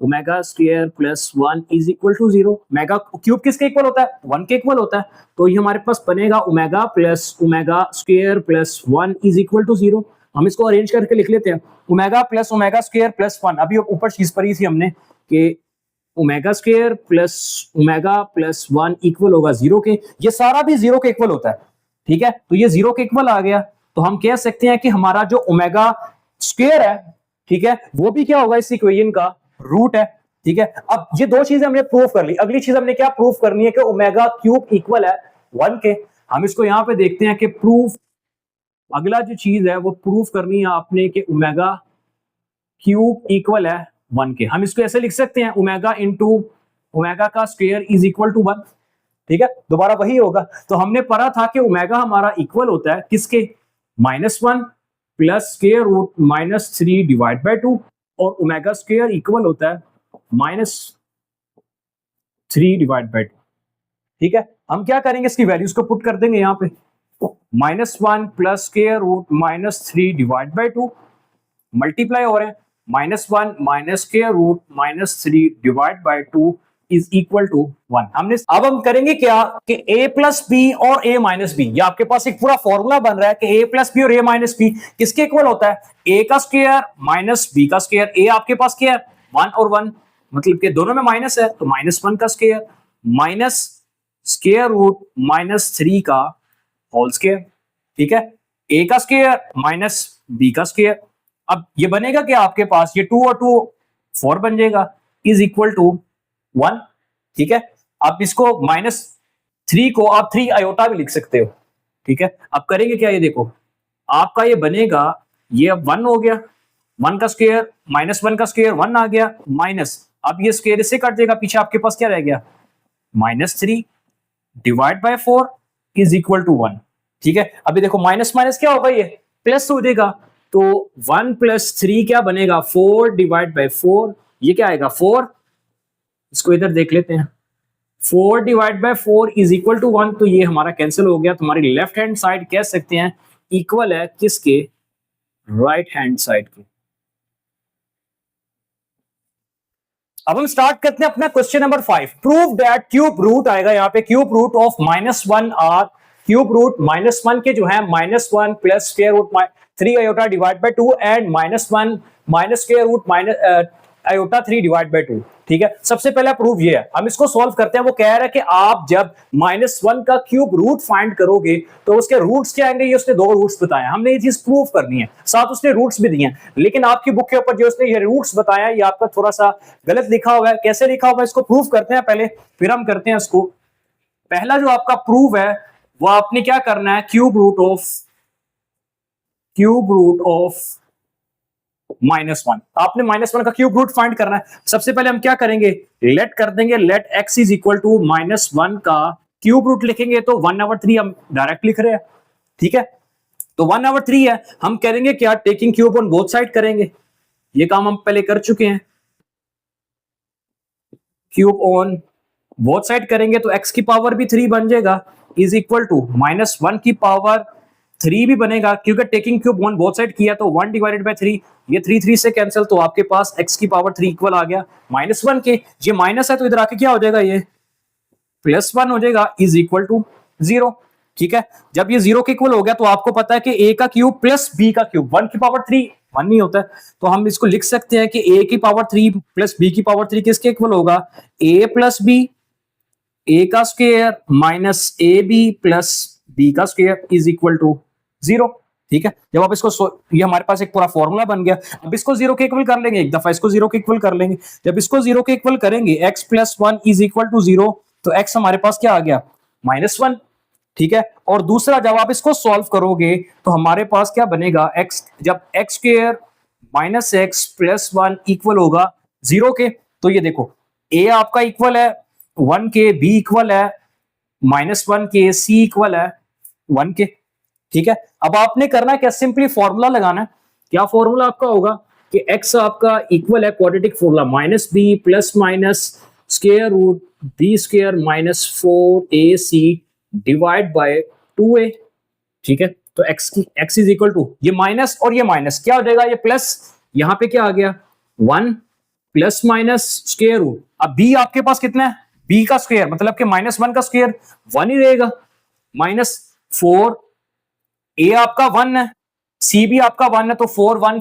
omega square plus 1 is equal to 0। Omega cube किसके इक्वल होता है, 1 के इक्वल होता है। तो ये हमारे पास बनेगा omega plus omega square plus 1 is equal to 0। हम इसको अरेंज करके लिख लेते हैं, omega plus omega square plus 1, अभी ऊपर चीज पढ़ी थी हमने कि omega square plus omega plus 1 equal होगा 0 के, ये सारा भी 0 के इक्वल होता है। ठीक है, तो ये 0 के इक्वल आ गया, तो हम कह सकते हैं कि हमारा जो ओमेगा स्क्वायर है, ठीक है, वो भी क्या होगा, इस इक्वेशन का रूट है। ठीक है, अब ये दो चीजें हमने प्रूफ कर ली। अगली चीज हमने क्या प्रूफ करनी है कि ओमेगा क्यूब इक्वल है 1 के। हम इसको यहां पे देखते हैं कि प्रूफ, अगला जो चीज है वो प्रूफ करनी है आपने कि ओमेगा क्यूब इक्वल है 1 के। हम इसको ऐसे लिख सकते हैं, ओमेगा इंटू ओमेगा का स्क्वायर इज इक्वल टू 1। ठीक है, दोबारा वही होगा। तो हमने पढ़ा था कि ओमेगा हमारा इक्वल होता है किसके, -1 plus square root -3 divide by 2, और ओमेगा स्क्वायर इक्वल होता है -3 डिवाइड बाय 2। ठीक है, हम क्या करेंगे, इसकी वैल्यूज को पुट कर देंगे यहाँ पे, -1 plus square root -3 divide by 2, multiply हो रहे हैं, -1 minus square root -3 divide by 2 is equal to 1। हमने अब हम करेंगे क्या कि a प्लस बी और a माइनस बी, ये आपके पास एक पूरा फॉर्मूला बन रहा है कि a प्लस बी और a माइनस बी किसके इक्वल होता है, a का स्क्वायर माइनस b का स्क्वायर। a आपके पास क्या है 1 और 1, मतलब कि दोनों में माइनस है, तो -1 का स्क्वायर माइनस स्क्वायर रूट -3 का होल स्क्वायर। ठीक है, a का स्क्वायर माइनस b का स्क्वायर। अब ये बनेगा क्या आपके पास, ये 2 और 2 4 बन जाएगा, इज इक्वल टू 1। ठीक है, आप इसको -3 को आप 3 आयोटा भी लिख सकते हो। ठीक है, अब करेंगे क्या, ये देखो आपका ये बनेगा, ये अब 1 हो गया, 1 का स्क्वायर -1 का स्क्वायर 1 आ गया, माइनस, अब ये स्क्वायर इससे कट जाएगा, पीछे आपके पास क्या रह गया, -3 divide by 4 is equal to 1। ठीक है, अभी देखो माइनस माइनस क्या होगा, ये प्लस हो जाएगा, तो 1 + 3 क्या बनेगा, 4 डिवाइड बाय 4, ये क्या आएगा 4, इसको इधर देख लेते हैं, 4 divide by 4 is equal to 1, तो ये हमारा कैंसिल हो गया। तुम्हारी लेफ्ट हैंड साइड कह सकते हैं इक्वल है किसके, राइट हैंड साइड के। अब हम स्टार्ट करते हैं अपना question number 5। Prove that cube root आएगा यहाँ पे, cube root of -1 are, cube root -1 के जो है -1 plus square root 3 iota divide by 2 and -1 minus square root iota 3 divide by 2। ठीक है, सबसे पहला प्रूफ ये है, हम इसको सॉल्व करते हैं। वो कह रहा है कि आप जब -1 का क्यूब रूट फाइंड करोगे तो उसके रूट्स क्या आएंगे, ये उसने 2 रूट्स बताए, हमने ये चीज प्रूव करनी है, साथ उसने रूट्स भी दिए हैं, लेकिन आपकी बुक के ऊपर जो उसने ये रूट्स बताया ये आपका थोड़ा सा गलत लिखा हुआ है। कैसे लिखा हुआ है इसको प्रूव करते हैं पहले, फिर हम करते हैं इसको। पहला जो आपका प्रूफ है वो आपने क्या करना है, क्यूब रूट ऑफ -1, आपने -1 का क्यूब रूट फाइंड करना है। सबसे पहले हम क्या करेंगे, लेट कर देंगे, let x is equal to -1 का क्यूब रूट लिखेंगे तो 1/3 हम डायरेक्ट लिख रहे हैं। ठीक है, तो 1/3 है, हम करेंगे क्या, taking cube on both side करेंगे, ये काम हम पहले कर चुके हैं। क्यूब ऑन बोथ साइड करेंगे तो x की पावर भी 3 बन जाएगा, इज इक्वल टू -1 की पावर 3 भी बनेगा, क्योंकि taking cube on both side किया तो 1 डिवाइडेड बाय 3, ये 3 से कैंसिल, तो आपके पास x की पावर 3 इक्वल आ गया -1 के, ये माइनस है तो इधर आके क्या हो जाएगा, ये +1 हो जाएगा, इज इक्वल टू 0। ठीक है, जब ये 0 के इक्वल हो गया तो आपको पता है कि a का क्यूब प्लस b का क्यूब 1 की पावर 3 1 नहीं होता है, तो हम इसको लिख सकते हैं कि a की पावर 3 प्लस b की पावर 3 किसके इक्वल होगा, a प्लस b, a का square minus a B plus B का स्क्वायर इज इक्वल टू 0। ठीक है, जब आप इसको ये हमारे पास एक पूरा फॉर्मूला बन गया। अब इसको 0 के इक्वल कर लेंगे, एक दफा इसको 0 के इक्वल कर लेंगे, जब इसको 0 के इक्वल करेंगे x + 1 इज इक्वल टू 0, तो x हमारे पास क्या आ गया, -1। ठीक है, और दूसरा जब आप इसको सॉल्व करोगे तो हमारे पास क्या बनेगा, x जब x² - x + 1 इक्वल होगा 0 के, तो ये देखो a आपका इक्वल है 1 के, b इक्वल है -1 के, c इक्वल है 1 के। ठीक है, अब आपने करना क्या, सिंपली फॉर्मूला लगाना है। क्या फॉर्मूला आपका होगा कि x आपका इक्वल है quadratic formula -b plus minus square root b² - 4ac divide by 2a। ठीक है, तो x इज इक्वल टू, ये माइनस और ये माइनस क्या हो जाएगा, ये प्लस, यहां पे क्या आ गया 1 प्लस माइनस स्क्वायर रूट, अब b आपके पास कितना है, b का स्क्वायर मतलब कि -1 का स्क्वायर 1 ही रहेगा, -4, a आपका 1 है, c भी आपका 1 है, तो 4 1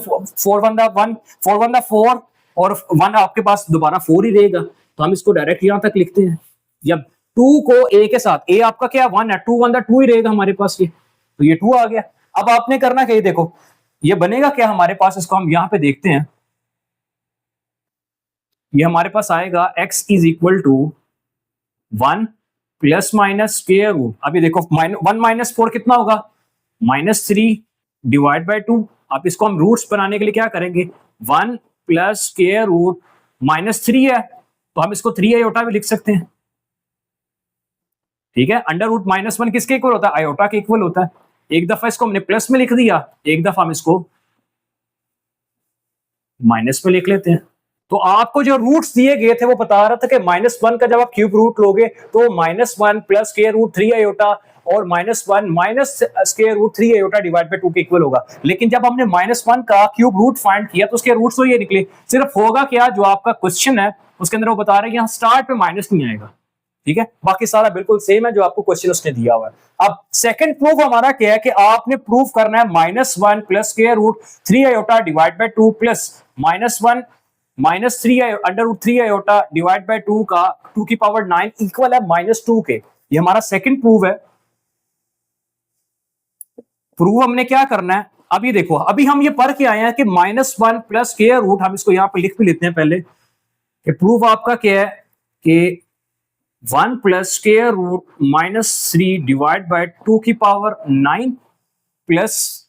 4 और 1 आपके पास दोबारा 4 ही रहेगा, तो हम इसको डायरेक्ट यहां तक लिखते हैं। जब 2 को a के साथ, a आपका क्या 1 है, 2 1 2 ही रहेगा हमारे पास, ये तो ये 2 आ गया। अब आपने करना क्या, देखो ये बनेगा क्या हमारे पास, इसको हम यहां पे देखते हैं, ये हमारे पास आएगा x is equal to 1 plus minus square root, अभी देखो 1 - 4 कितना होगा, -3 डिवाइड बाय 2। अब इसको हम रूट्स बनाने के लिए क्या करेंगे, 1 प्लस स्क्वायर रूट -3 है, तो हम इसको 3 आयोटा भी लिख सकते हैं। ठीक है, अंडर रूट -1 किसके इक्वल होता है, आयोटा के इक्वल होता है। एक दफा इसको हमने प्लस में लिख दिया, एक दफा हम इसको माइनस में लिख लेते हैं। तो आपको जो रूट्स दिए गए थे वो बता रहा था कि -1 का जब आप क्यूब रूट लोगे तो -1 प्लस स्क्वायर रूट 3 आयोटा और -1 minus square root 3 iota divide by 2 के इक्वल होगा। लेकिन जब हमने -1 का क्यूब रूट फाइंड किया तो उसके रूट्स तो ये निकले, सिर्फ होगा क्या, जो आपका क्वेश्चन है उसके अंदर वो बता रहे हैं यहाँ स्टार्ट पे माइनस नहीं आएगा। ठीक है, बाकी सारा बिल्कुल सेम है जो आपको क्वेश्चन उसने दिया हुआ है। अब सेकंड प्रूफ हमारा क्या है कि आपने प्रूफ करना है -1 plus square root 3 iota divide by 2 plus -1 minus 3 under root 3 iota divide by 2 का 2 की पावर 9 इक्वल है -2 के। ये हमारा सेकंड प्रूफ है। प्रूफ हमने क्या करना है, अभी देखो अभी हम ये पढ़ के आए हैं कि -1 प्लस स्क्वायर रूट, हम इसको यहां पे लिख भी लेते हैं पहले कि प्रूफ आपका क्या है कि 1 plus square root -3 divide by 2 की power 9 plus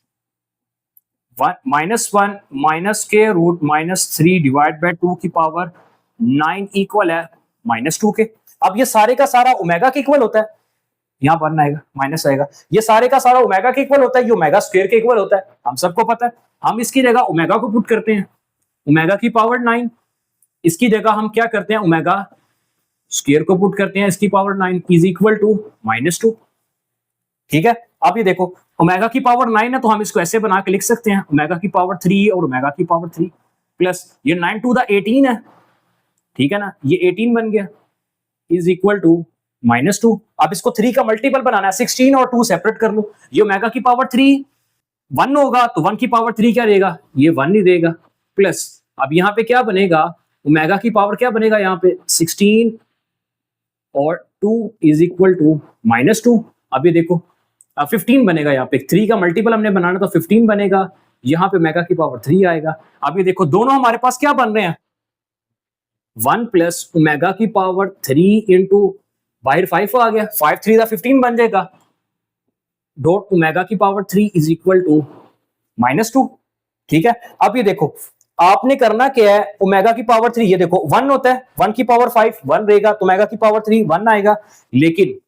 1 minus square root -3 divide by 2 की पावर 9 इक्वल है -2 के। अब ये सारे का सारा ओमेगा के इक्वल होता है, यहाँ पर आएगा माइनस आएगा, ये सारे का सारा ओमेगा के इक्वल होता है, ये ओमेगा स्क्वायर के इक्वल होता है, हम सबको पता है। हम इसकी जगह ओमेगा को पुट करते हैं, ओमेगा की पावर 9, इसकी जगह हम क्या करते हैं, ओमेगा स्क्वायर को पुट करते हैं, इसकी पावर 9 इज इक्वल टू -2। ठीक है, अब ये देखो ओमेगा की पावर 9 है तो हम इसको ऐसे बना के लिख सकते हैं, ओमेगा की पावर 3 और ओमेगा की पावर 3 प्लस ये 9 टू द 18 है, ठीक है ना, ये 18 बन गया इज इक्वल टू -2। अब इसको 3 का मल्टीपल बनाना है, 16 और 2 सेपरेट कर लो, ये ओमेगा की पावर 3 1 होगा तो 1 की पावर 3 क्या देगा, ये 1 ही देगा, प्लस अब यहाँ पे क्या बनेगा, ओमेगा की पावर क्या बनेगा यहाँ पे 16 और 2 इज इक्वल टू -2। अब ये देखो 15 बनेगा, यहाँ पे 3 का मल्टीपल हमने बनाना तो 15 बनेगा, यहाँ पे ओमेगा की पावर 3 आएगा। अब ये देखो दोनों हमारे पास क्या बन रहे हैं, 1 प्लस ओमेगा की पावर 3 इंटू बाहर 5 आ गया, 5 3 का 15 बन जाएगा, डॉट ओमेगा की पावर 3 इज इक्वल टू -2। ठीक है, अब ये देखो आपने करना क्या है, ओमेगा की पावर 3 ये देखो 1 होता है, 1 की पावर 5 1 रहेगा तो ओमेगा की पावर 3 1 आएगा, लेकिन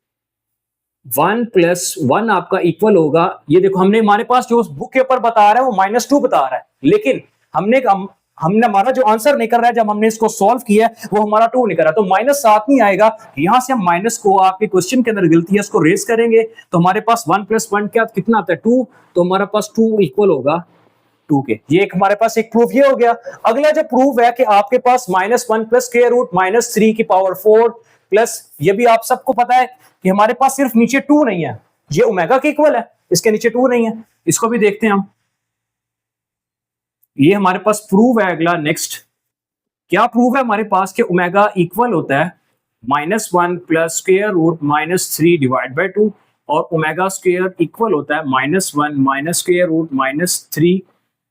1 प्लस 1 आपका इक्वल होगा, ये देखो हमने हमारे पास जो बुक के ऊपर बता रहा है वो -2 बता रहा है, लेकिन हमने हमारा जो आंसर निकल रहा है जब हमने इसको सॉल्व किया वो हमारा 2 निकल रहा है, तो -7 नहीं आएगा, यहां से हम माइनस को आपके क्वेश्चन के अंदर गलती है उसको रेस करेंगे तो हमारे पास 1 प्लस 1 क्या कितना आता है 2, तो हमारे पास 2 इक्वल होगा 2 के। ये एक हमारे पास एक प्रूफ ये हो गया। अगला जो प्रूफ है कि आपके पास -1 प्लस स्क्वायर रूट -3 की पावर 4 प्लस, ये भी आप सबको पता है कि हमारे पास सिर्फ नीचे 2 नहीं है, ये ओमेगा के इक्वल है, इसके नीचे 2 नहीं है, इसको भी देखते हैं हम। ये हमारे पास प्रूफ है। अगला नेक्स्ट क्या प्रूफ है हमारे पास कि ओमेगा इक्वल होता है -1 plus square root -3 divide by 2 और ओमेगा स्क्वायर इक्वल होता है -1 minus square root -3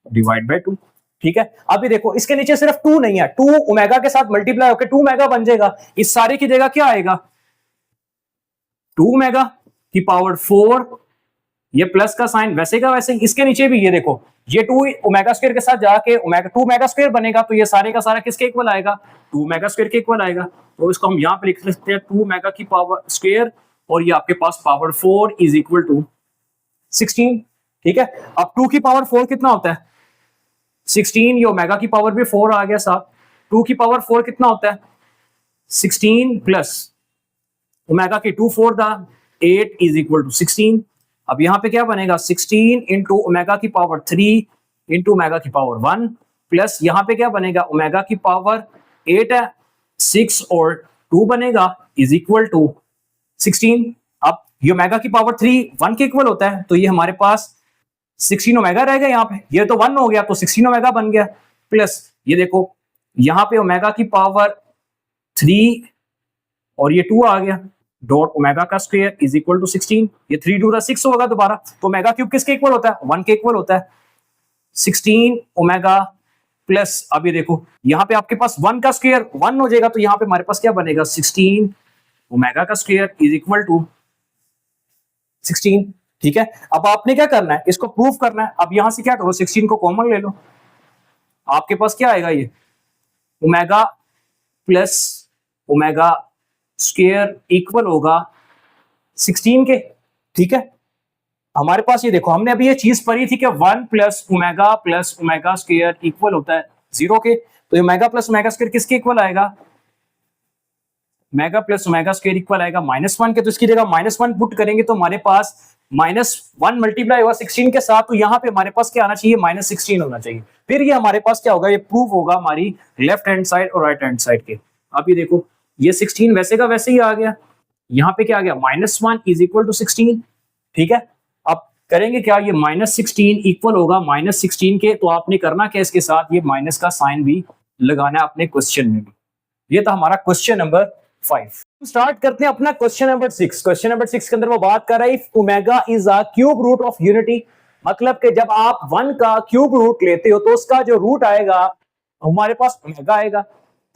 divide by 2। ठीक है, अभी देखो इसके नीचे सिर्फ 2 नहीं है, 2 ओमेगा के साथ मल्टीप्लाई होकर 2 ओमेगा बन जाएगा, इस सारे की जगह क्या आएगा 2 ओमेगा की पावर 4, ये प्लस का साइन वैसे का वैसे, इसके नीचे भी ये देखो ये 2 ओमेगा स्क्वायर के साथ जाके ओमेगा 2 ओमेगा स्क्वायर बनेगा, तो ये सारे का सारा किसके इक्वल आएगा 2 ओमेगा स्क्वायर के इक्वल आएगा, तो इसको हम यहां पे लिख सकते हैं 2 ओमेगा की पावर स्क्वायर और ये आपके पास पावर 4 इज इक्वल टू 16। ठीक है, अब 2 की पावर 4 कितना होता है 16, ये ओमेगा की पावर भी 4 आ गया साथ, 2 की पावर 4 कितना होता है 16 प्लस ओमेगा की 2 4 था 8 इज इक्वल टू 16। अब यहां पे क्या बनेगा 16 इंटू ओमेगा की पावर 3 इंटू ओमेगा की पावर 1 प्लस यहां पे क्या बनेगा ओमेगा की पावर 8 है 6 और 2 बनेगा इज इक्वल टू 16। अब ये ओमेगा की पावर 3 1 के इक्वल होता है, तो ये हमारे पास 16 ओमेगा रह गया, यहाँ पे ये तो 1 हो गया तो 16 ओमेगा बन गया, प्लस ये देखो यहां पे ओमेगा की पावर 3 और ये 2 आ गया, डॉट ओमेगा का स्क्वायर इज इक्वल टू 16, ये 3 टू द 6 होगा दोबारा, तो ओमेगा क्यूब किसके इक्वल होता है 1 के इक्वल होता है, 16 ओमेगा प्लस अब ये देखो यहाँ पे आपके पास 1 का स्क्वायर 1 हो जाएगा, तो यहाँ पे हमारे पास क्या बनेगा 16 ओमेगा का स्क्वायर इज इक्वल टू 16। ठीक है, अब आपने क्या करना है इसको प्रूफ करना है, अब यहां से क्या करो 16 को कॉमन ले लो, आपके पास क्या आएगा ये omega plus omega square equal होगा 16 के। ठीक है, हमारे पास ये देखो हमने अभी ये चीज पढ़ी थी कि 1 प्लस ओमेगा स्क्वायर इक्वल होता है 0 के, तो ओमेगा प्लस ओमेगा स्क्वायर किसके इक्वल आएगा omega plus omega square equal आएगा -1 के, तो इसकी जगह -1 पुट करेंगे तो हमारे पास -1 मल्टीप्लाई होगा 16 के साथ, तो यहाँ पे हमारे पास क्या आना चाहिए -16 होना चाहिए, फिर ये हमारे पास क्या होगा ये प्रूफ होगा हमारी लेफ्ट हैंड साइड और राइट हैंड साइड के। अब ये देखो ये 16 वैसे का वैसे ही आ गया, यहाँ पे क्या आ गया -1 इज इक्वल टू 16। ठीक है, अब करेंगे क्या ये -16 इक्वल होगा -16 के, तो आपने करना क्या इसके साथ ये माइनस का साइन भी लगाना है अपने क्वेश्चन में भी। ये था हमारा क्वेश्चन नंबर 5। स्टार्ट करते हैं अपना क्वेश्चन नंबर 6। क्वेश्चन नंबर 6 के अंदर वो बात कर रहा है if omega is a cube root of unity, मतलब कि जब आप 1 का क्यूब रूट लेते हो तो उसका जो रूट आएगा हमारे पास ओमेगा आएगा।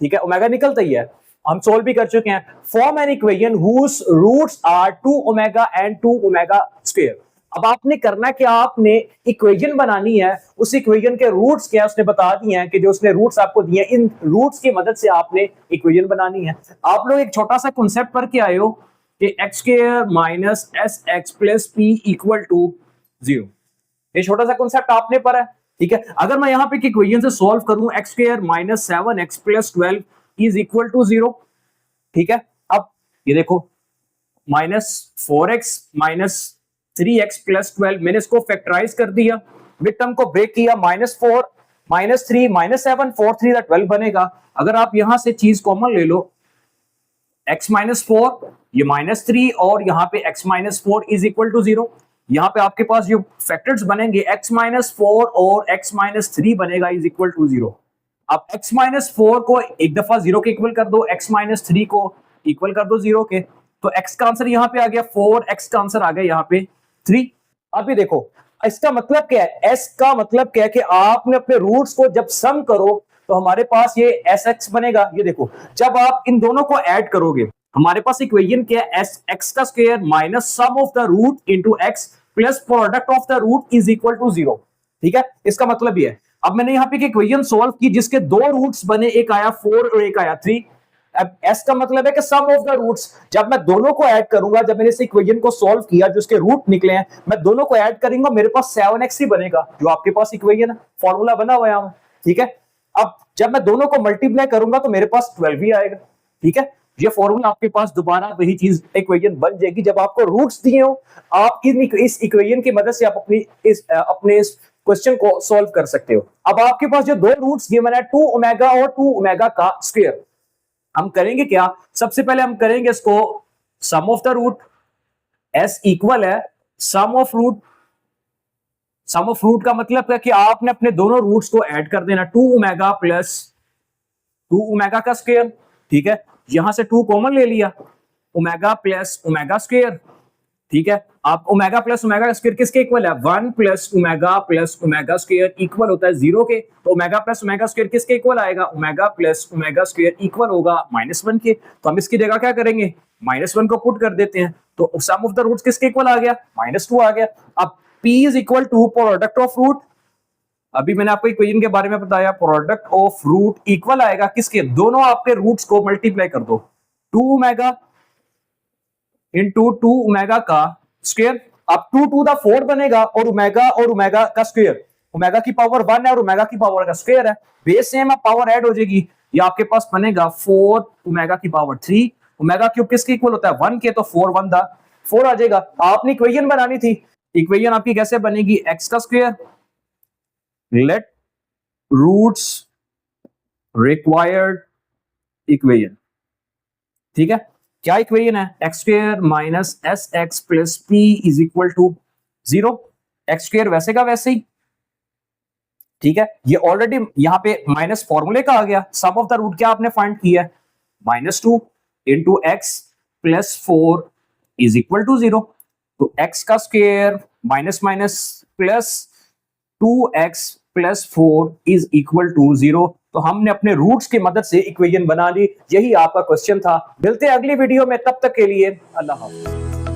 ठीक है, ओमेगा निकलता ही है, हम सोल्व भी कर चुके हैं। Form an equation whose roots are 2 omega and 2 omega square, अब आपने करना क्या, आपने इक्वेशन बनानी है, उस इक्वेशन के रूट्स क्या उसने बता दिए हैं कि जो उसने रूट्स आपको दिए, इन रूट्स की मदद से आपने इक्वेशन बनानी है। आप लोग एक छोटा सा कॉन्सेप्ट पढ़ के आए हो कि x square minus s x plus p equal to 0। ये छोटा सा कॉन्सेप्ट आपने पढ़ा है, ठीक है। अगर मैं यहाँ पे इक्वेशन से सॉल्व करूं x square minus 7x plus 12 is equal to 0, ठीक है। अब ये देखो -4x माइनस 3x प्लस 12, मैंने इसको फैक्टराइज कर दिया, मिड टर्म को ब्रेक किया, -4 -3 -7 4 3 12 बनेगा। अगर आप यहां से चीज कॉमन ले लो, x माइनस 4 ये -3 और यहाँ पे x minus 4 is equal to 0। यहाँ पे आपके पास जो फैक्टर्स बनेंगे x माइनस 4 और x माइनस 3 बनेगा इज इक्वल टू 0। अब x माइनस 4 को एक दफा 0 के इक्वल कर दो, x माइनस 3 को इक्वल कर दो 0 के, तो x का आंसर यहाँ पे आ गया 4, x का आंसर आ गया यहाँ पे 3। अभी देखो इसका मतलब क्या है, s का मतलब क्या है कि आपने अपने रूट्स को जब सम करो तो हमारे पास ये एस एक्स बनेगा। ये देखो जब आप इन दोनों को ऐड करोगे हमारे पास इक्वेशन क्या है, एस एक्स का square minus sum of the root into x plus product of the root is equal to 0, ठीक है। इसका मतलब ये है, अब मैंने यहाँ पे इक्वेशन सॉल्व की जिसके दो रूट्स बने, एक आया 4 और एक आया 3। अब एस का मतलब है कि सम ऑफ द रूट्स, जब मैं दोनों को ऐड करूंगा, जब मैंने इस इक्वेशन को सॉल्व किया जो उसके रूट निकले हैं, मैं दोनों को ऐड करूंगा, मेरे पास 7x ही बनेगा, जो आपके पास इक्वेशन है, फॉर्मूला बना हुआ है, ठीक है। अब जब मैं दोनों को मल्टीप्लाई करूंगा तो मेरे पास 12 ही आएगा, ठीक है। ये फॉर्मूला आपके पास दोबारा वही चीज इक्वेशन बन जाएगी जब आपको रूट्स दिए हो। आप इस इक्वेशन की मदद से आप अपने इस क्वेश्चन को सॉल्व कर सकते हो। अब आपके पास जो दो रूट्स गिवन है 2 ओमेगा और 2 ओमेगा का स्क्वायर, हम करेंगे क्या, सबसे पहले हम करेंगे इसको sum of the root, s equal है sum of root. Sum of root का मतलब है कि आपने अपने दोनों रूट्स को ऐड कर देना, 2 ओमेगा प्लस 2 ओमेगा का स्क्वायर, ठीक है। यहां से 2 कॉमन ले लिया, ओमेगा प्लस ओमेगा स्क्वायर, ठीक है। आप ओमेगा प्लस ओमेगा स्क्वायर किसके इक्वल है, 1 प्लस ओमेगा स्क्वायर इक्वल होता है 0 के, तो ओमेगा प्लस ओमेगा स्क्वायर किसके इक्वल आएगा, omega plus omega square equal होगा -1 के। तो हम इसकी जगह क्या करेंगे, -1 को पुट कर देते हैं, तो सम ऑफ द रूट्स किसके इक्वल आ गया, -2 आ गया। अब P is equal to product of root, अभी मैंने आपको इक्वेशन के बारे में बताया, प्रोडक्ट ऑफ रूट इक्वल आएगा किसके, दोनों आपके रूट्स को मल्टीप्लाई कर दो, 2 ओमेगा इंटू 2 ओमेगा का स्क्वायर। अब 2 टू द 4 बनेगा और ओमेगा का स्क्वायर, ओमेगा की पावर 1 है और ओमेगा की पावर का स्क्वायर है, बेस सेम है, पावर ऐड हो जाएगी, ये आपके पास बनेगा 4 ओमेगा की पावर 3। ओमेगा क्यूब किसके इक्वल होता है, 1 के, तो 4 1 द 4 आ जाएगा। आपने इक्वेशन बनानी थी, इक्वेशन आपकी कैसे बनेगी, एक्स का square let roots required equation, ठीक है। क्या इक्वेशन है, x square minus s x plus p is equal to 0। X square वैसे का वैसे ही, ठीक है। ये ऑलरेडी यहां पे माइनस फॉर्मूले का आ गया, सम ऑफ द रूट क्या आपने फाइंड किया है, -2 into x plus 4 is equal to 0। तो x का square minus minus plus 2x plus 4 is equal to 0। तो हमने अपने रूट्स की मदद से इक्वेशन बना ली, यही आपका क्वेश्चन था। मिलते हैं अगली वीडियो में, तब तक के लिए अल्लाह हाफ़िज़।